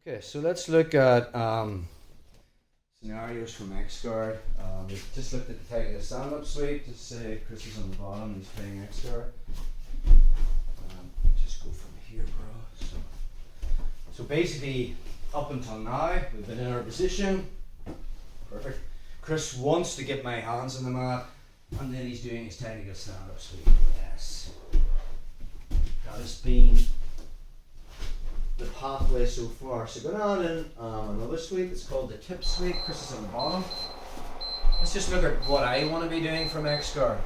Okay, so let's look at scenarios from X-Guard. We've just looked at the taking a stand-up sweep. Just say Chris is on the bottom, he's playing X-Guard. Just go from here, bro. So basically, up until now, we've been in our position. Perfect. Chris wants to get my hands on the mat, and then he's doing his technical stand-up sweep. Yes. That has been the pathway so far. So going on in another sweep. It's called the tip sweep. Chris is on the bottom. Let's just look at what I want to be doing from X-Guard.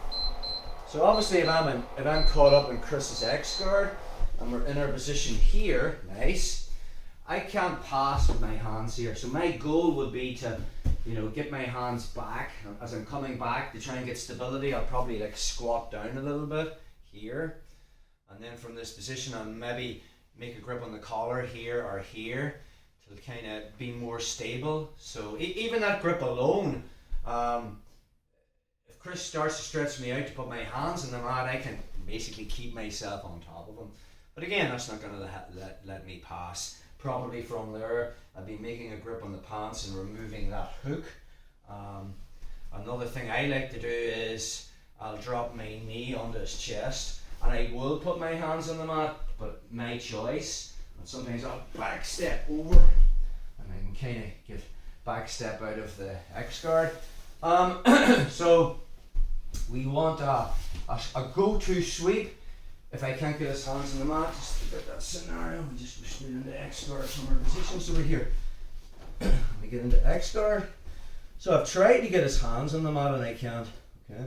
So obviously if I'm caught up in Chris's X-Guard and we're in our position here, nice, I can't pass with my hands here. So my goal would be to, get my hands back. As I'm coming back to try and get stability, I'll probably squat down a little bit here. And then from this position, I'll maybe make a grip on the collar here or here to kind of be more stable. So even that grip alone, if Chris starts to stretch me out to put my hands on the mat, I can basically keep myself on top of him. But again, that's not going to let me pass. Probably from there, I'll be making a grip on the pants and removing that hook. Another thing I like to do is I'll drop my knee onto his chest, and I will put my hands on the mat, but my choice. And sometimes I'll back step over, and I can kind of get back step out of the X-Guard. So we want a go-to sweep. If I can't get his hands on the mat, just look at that scenario. We just straight into X-Guard from our position. So we're here. We get into X-Guard. So I've tried to get his hands on the mat and I can't. Okay.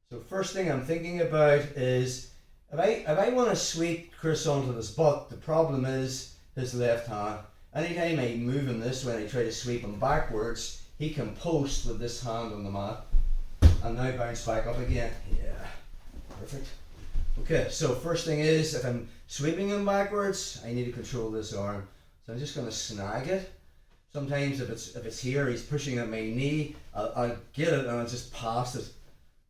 So first thing I'm thinking about is if I want to sweep Chris onto his butt, the problem is his left hand. Anytime I move him this way and I try to sweep him backwards, he can post with this hand on the mat and now bounce back up again. Yeah, perfect. Okay, so first thing is if I'm sweeping him backwards, I need to control this arm. So I'm just going to snag it. Sometimes if it's here, he's pushing at my knee, I'll get it and I'll just pass it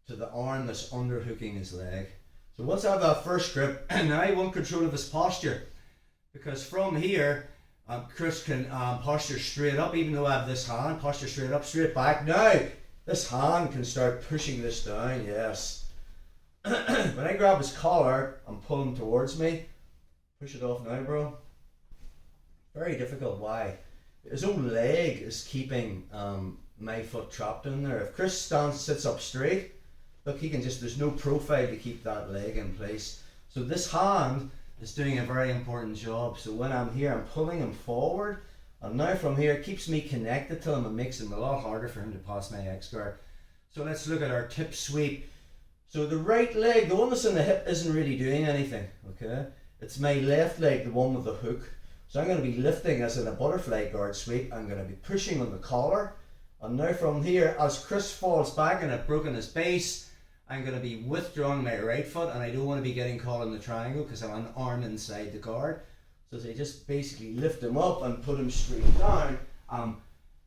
to the arm that's underhooking his leg. So once I have that first grip, now I want control of his posture, because from here Chris can posture straight up, even though I have this hand, posture straight up, straight back. Now this hand can start pushing this down, yes. When I grab his collar and pull him towards me, push it off now, bro. Very difficult. Why? His own leg is keeping my foot trapped in there. If Chris sits up straight, look, he can just, there's no profile to keep that leg in place. So this hand is doing a very important job. So when I'm here, I'm pulling him forward, and now from here, it keeps me connected to him and makes it a lot harder for him to pass my X-Guard. So let's look at our tip sweep. So the right leg, the one that's in the hip, isn't really doing anything, okay? It's my left leg, the one with the hook. So I'm going to be lifting as in a butterfly guard sweep. I'm going to be pushing on the collar. And now from here, as Chris falls back and I've broken his base, I'm going to be withdrawing my right foot, and I don't want to be getting caught in the triangle because I'm an arm inside the guard. So they just basically lift him up and put him straight down. I'm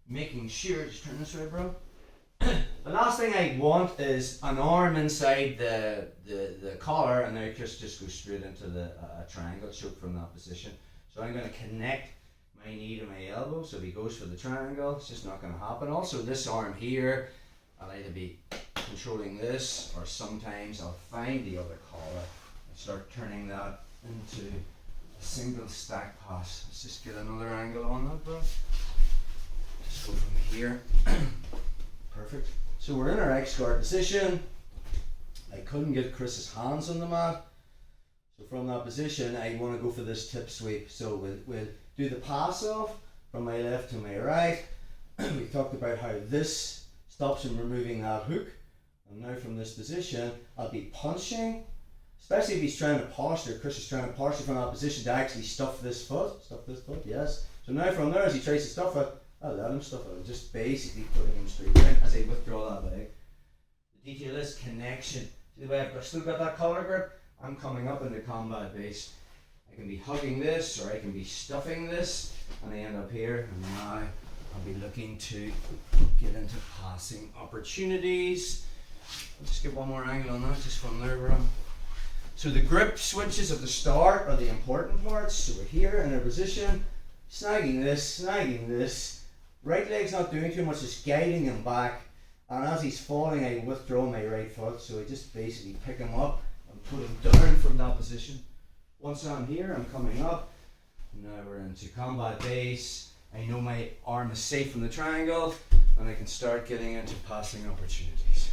making sure, just turn this way, bro. The last thing I want is an arm inside the collar, and now Chris just goes straight into the triangle choke from that position. So I'm going to connect my knee to my elbow, so if he goes for the triangle, it's just not going to happen. Also this arm here, I'll either be controlling this, or sometimes I'll find the other collar and start turning that into a single stack pass. Let's just get another angle on that, bro. Just go from here. Perfect. So we're in our X-Guard position. I couldn't get Chris's hands on the mat. So from that position, I want to go for this tip sweep. So we'll do the pass off from my left to my right. We talked about how this stops him removing that hook. And now from this position, I'll be punching, especially if he's trying to posture. Chris is trying to posture from that position to actually stuff this foot, yes. So now from there, as he tries to stuff it, I'll let him stuff it. I'm just basically putting him straight in as I withdraw that leg. The detail is connection. See the way I've still got that collar grip? I'm coming up into combat base. I can be hugging this, or I can be stuffing this, and I end up here, and now I'll be looking to get into passing opportunities. I'll just get one more angle on that, just from there, bro. So the grip switches at the start are the important parts. So we're here in our position. snagging this. Right leg's not doing too much, just guiding him back. And as he's falling, I withdraw my right foot, so I just basically pick him up and put him down from that position. Once I'm here, I'm coming up. Now we're into combat base. I know my arm is safe from the triangle, and I can start getting into passing opportunities.